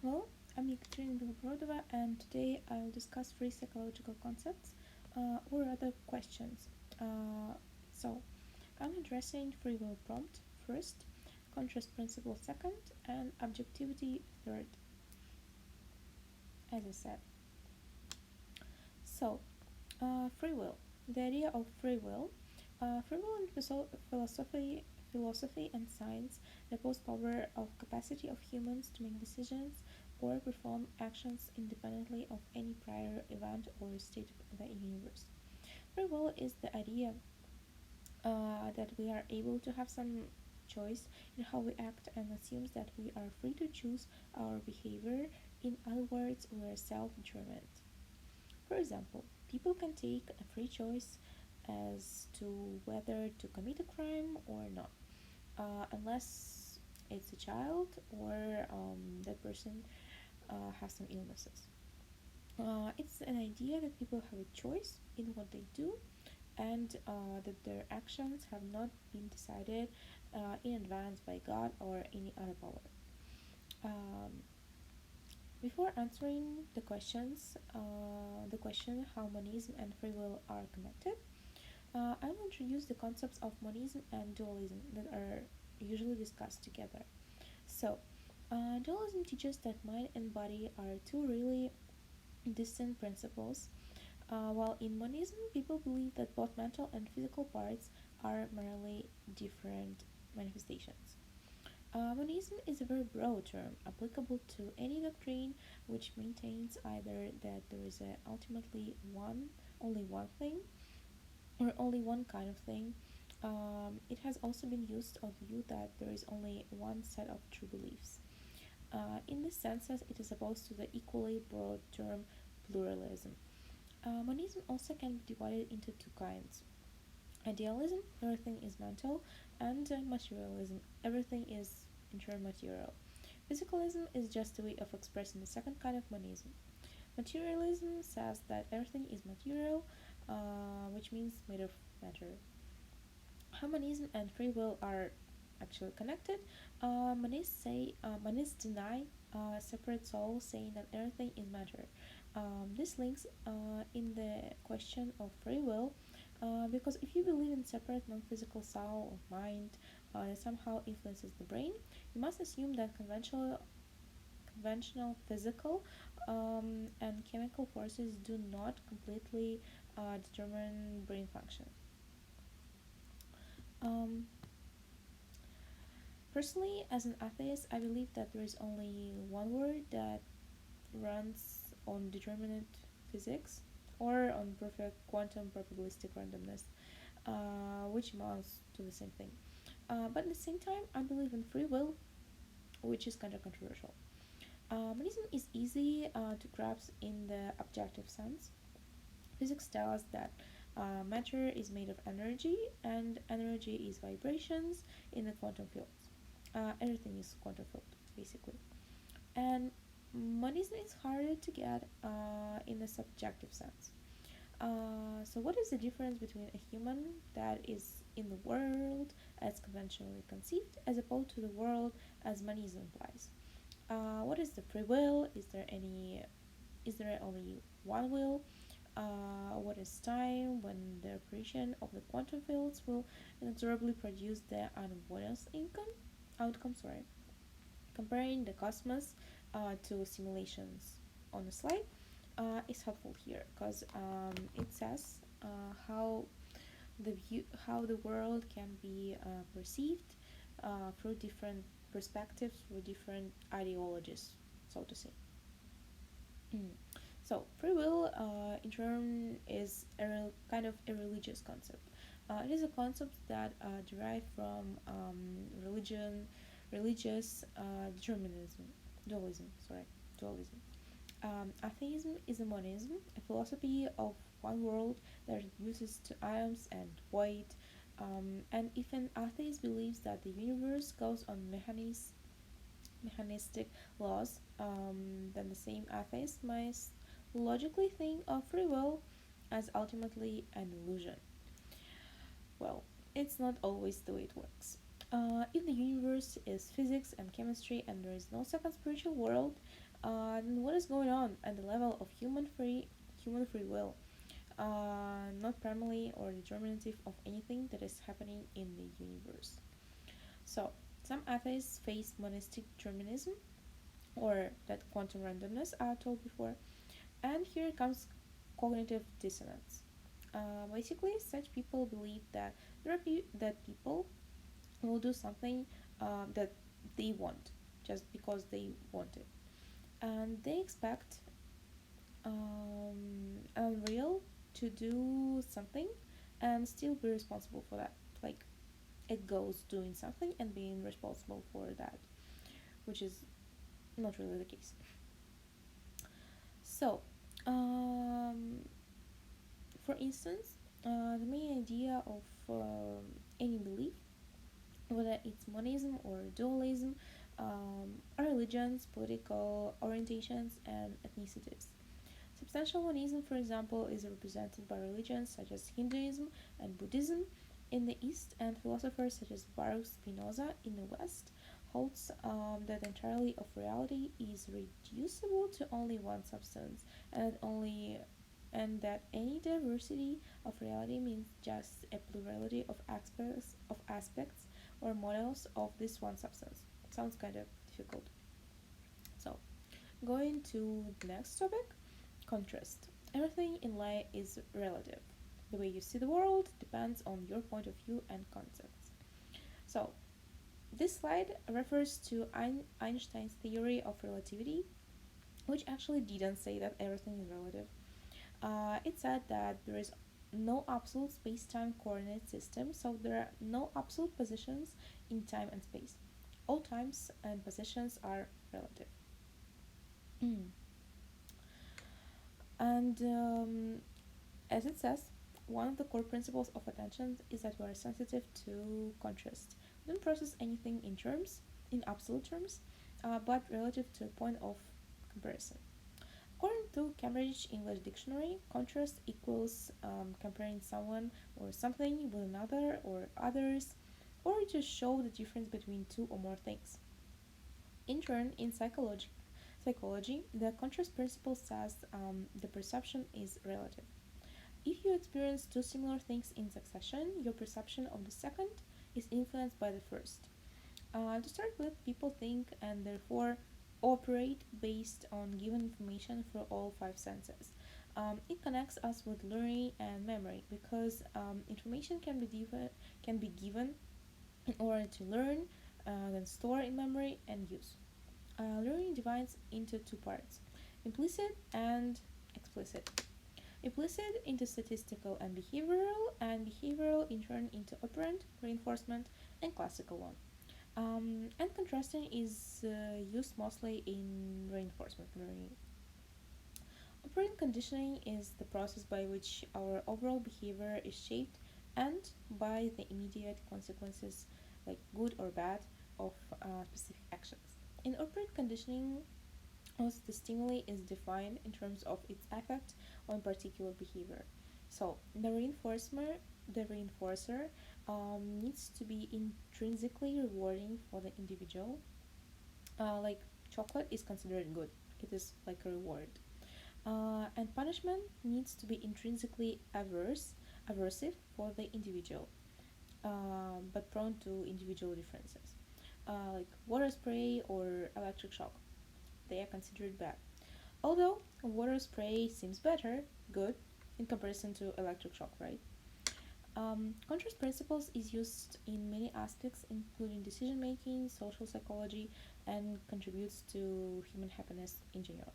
Hello, I'm Ekaterina Belobrodova, and today I'll discuss three psychological concepts, or other questions. Uh, so, I'm addressing free will prompt first, contrast principle second, and objectivity third, as I said. So, free will. The idea of free will. Free will in philosophy and science repose power of capacity of humans to make decisions or perform actions independently of any prior event or state of the universe. Free will is the idea that we are able to have some choice in how we act and assumes that we are free to choose our behavior. In other words, we are self-determined. For example, people can take a free choice as to whether to commit a crime or not, unless it's a child or that person has some illnesses. It's an idea that people have a choice in what they do and that their actions have not been decided in advance by God or any other power. Um, Before answering the question how monism and free will are connected, I will introduce the concepts of monism and dualism that are usually discussed together. So, dualism teaches that mind and body are two really distinct principles, while in monism, people believe that both mental and physical parts are merely different manifestations. Monism is a very broad term applicable to any doctrine which maintains either that there is ultimately only one thing, or only one kind of thing. It has also been used of view that there is only one set of true beliefs. In this sense, it is opposed to the equally broad term pluralism. Monism also can be divided into two kinds: idealism, everything is mental, and materialism, everything is intermaterial. Physicalism is just a way of expressing the second kind of monism. Materialism says that everything is material, which means made of matter. How monism and free will are actually connected? Monists deny separate soul, saying that everything is matter. This links in the question of free will, because if you believe in separate non-physical soul or mind that somehow influences the brain, you must assume that conventional physical and chemical forces do not completely determine brain function. Um, Personally, as an atheist, I believe that there is only one word that runs on determinate physics or on perfect quantum probabilistic randomness, which amounts to the same thing. But at the same time, I believe in free will, which is kind of controversial. Monism is easy to grasp in the objective sense. Physics tells us that matter is made of energy, and energy is vibrations in the quantum fields. Everything is quantum field, basically. And monism is harder to get in a subjective sense. So, what is the difference between a human that is in the world as conventionally conceived as opposed to the world as monism implies? What is the free will? Is there only one will? What is time when the operation of the quantum fields will inexorably produce the unavoidable outcome? Sorry. Comparing the cosmos to simulations on the slide is helpful here because it says how the world can be perceived through different perspectives, through different ideologies, so to say. Mm. So free will, in turn, is kind of a religious concept. It is a concept that derived from religious determinism, dualism. Atheism is a monism, a philosophy of one world that reduces to atoms and void. And if an atheist believes that the universe goes on mechanistic laws, then the same atheist might logically think of free will as ultimately an illusion. Well, it's not always the way it works. If the universe is physics and chemistry and there is no second spiritual world, Then what is going on at the level of human free will, not primarily or determinative of anything that is happening in the universe. So some atheists face monistic determinism or that quantum randomness I told before, and here comes cognitive dissonance. Basically, such people believe that that people will do something that they want just because they want it, and they expect Unreal to do something and still be responsible for that. Like it goes doing something and being responsible for that, which is not really the case. So, um, for instance, the main idea of any belief, whether it's monism or dualism, are religions, political orientations, and ethnicities. Substantial monism, for example, is represented by religions such as Hinduism and Buddhism in the East, and philosophers such as Baruch Spinoza in the West holds that entirely of reality is reducible to only one substance, and that any diversity of reality means just a plurality of aspects or models of this one substance. Sounds kind of difficult. So, going to the next topic, contrast. Everything in life is relative. The way you see the world depends on your point of view and concepts. So, this slide refers to Einstein's theory of relativity, which actually didn't say that everything is relative. It said that there is no absolute space-time coordinate system, so there are no absolute positions in time and space. All times and positions are relative. And as it says, one of the core principles of attention is that we are sensitive to contrast. We don't process anything in absolute terms, but relative to a point of comparison. According to Cambridge English Dictionary, contrast equals comparing someone or something with another or others, or to show the difference between two or more things. In turn, in psychology, the contrast principle says the perception is relative. If you experience two similar things in succession, your perception of the second is influenced by the first. To start with, people think and therefore operate based on given information for all five senses. It connects us with learning and memory because information can be given in order to learn, then store in memory and use. Learning divides into two parts, implicit and explicit. Implicit into statistical and behavioral in turn into operant, reinforcement, and classical one. And contrasting is used mostly in reinforcement learning. Operant conditioning is the process by which our overall behavior is shaped and by the immediate consequences, like good or bad, of specific actions. In operant conditioning, also the stimuli is defined in terms of its effect on particular behavior. So the reinforcer needs to be intrinsically rewarding for the individual. Like chocolate is considered good; it is like a reward. And punishment needs to be intrinsically aversive for the individual, but prone to individual differences. Like water spray or electric shock, they are considered bad. Although water spray seems better, good, in comparison to electric shock, right? Contrast principles is used in many aspects, including decision making, social psychology, and contributes to human happiness in general.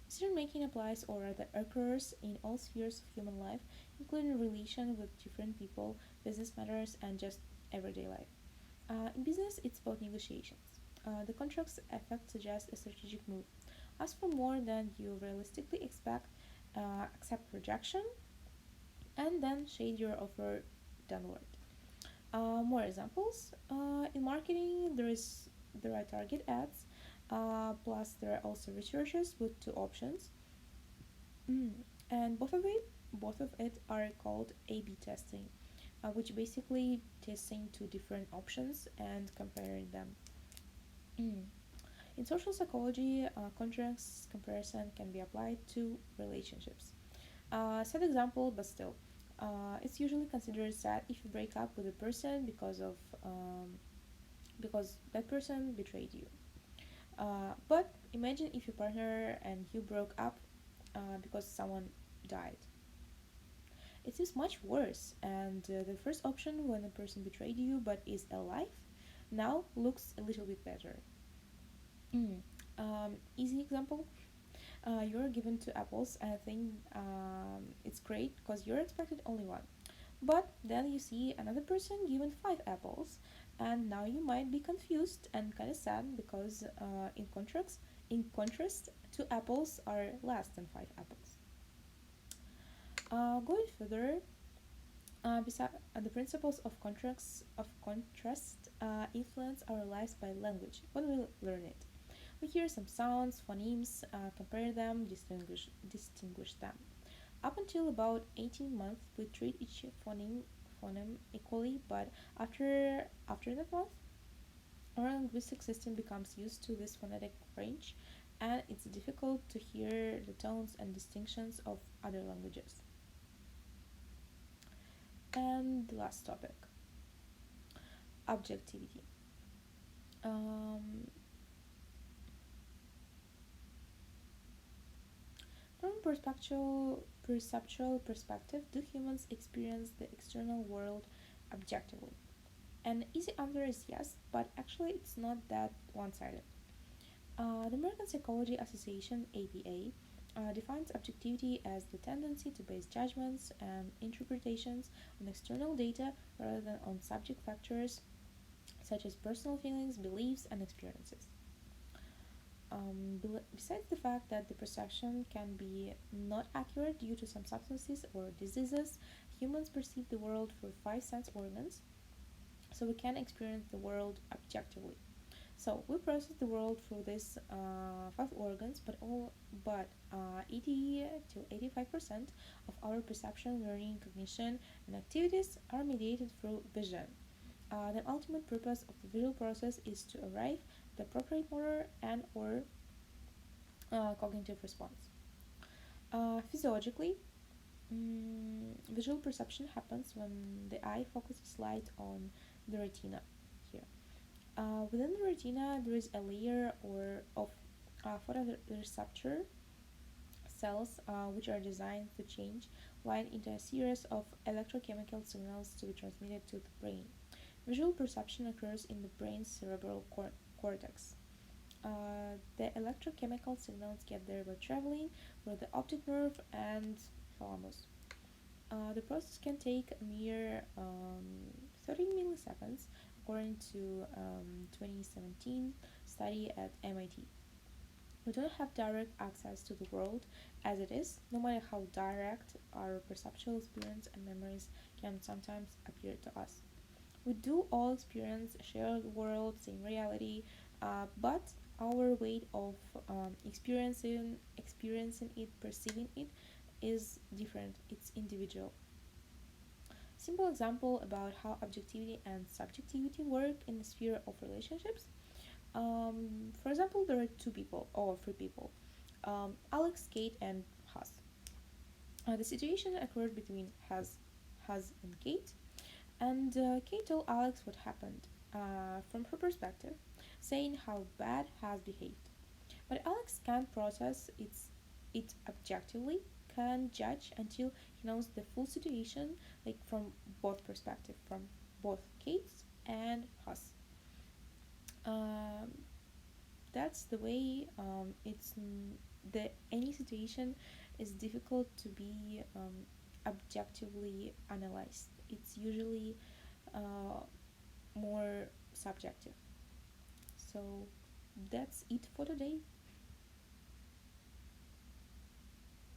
Decision making applies or rather occurs in all spheres of human life, including relation with different people, business matters, and just everyday life. In business, it's about negotiations. The contract's effect suggests a strategic move. Ask for more than you realistically expect, accept rejection, and then shade your offer downward. More examples. In marketing, there are target ads, plus there are also researchers with two options, mm. and both of it are called A/B testing, which basically testing two different options and comparing them. Mm. In social psychology, contrast comparison can be applied to relationships. Sad example, but still, it's usually considered sad if you break up with a person because that person betrayed you. But imagine if your partner and you broke up because someone died. It is much worse, and the first option when a person betrayed you but is alive now looks a little bit better. Mm. Easy example, you're given two apples and I think it's great because you're expected only one. But then you see another person given five apples, and now you might be confused and kind of sad because in contrast, two apples are less than five apples. Going further, the principles of contrast influence our lives by language. When we learn it, we hear some sounds, phonemes, compare them, distinguish them. Up until about 18 months, we treat each phoneme equally, but after that month, our linguistic system becomes used to this phonetic range, and it's difficult to hear the tones and distinctions of other languages. And the last topic, objectivity. Um, from a perceptual perspective, do humans experience the external world objectively? An easy answer is yes, but actually it's not that one-sided. The American Psychology Association (APA) defines objectivity as the tendency to base judgments and interpretations on external data rather than on subject factors such as personal feelings, beliefs, and experiences. Besides the fact that the perception can be not accurate due to some substances or diseases, humans perceive the world through five sense organs, so we can experience the world objectively. So we process the world through these five organs, but 80 to 85% of our perception, learning, cognition, and activities are mediated through vision. The ultimate purpose of the visual process is to arrive at the appropriate motor and or cognitive response. Physiologically, visual perception happens when the eye focuses light on the retina here. Within the retina, there is a layer of photoreceptor cells which are designed to change light into a series of electrochemical signals to be transmitted to the brain. Visual perception occurs in the brain's cerebral cortex. The electrochemical signals get there by traveling through the optic nerve and thalamus. The process can take a mere 30 milliseconds, according to 2017 study at MIT. We don't have direct access to the world as it is, no matter how direct our perceptual experience and memories can sometimes appear to us. We do all experience a shared world, same reality, but our way of experiencing it, perceiving it, is different. It's individual. Simple example about how objectivity and subjectivity work in the sphere of relationships. For example, there are two people or three people, Alex, Kate, and Haz. The situation occurred between Haz and Kate, and Kate told Alex what happened from her perspective, saying how bad Haz behaved. But Alex can't process it objectively, can't judge until he knows the full situation, like from both perspective, from both Kate's and Haz. Um, that's the way it's the any situation is difficult to be objectively analyzed. It's usually uh, more subjective. So that's it for today.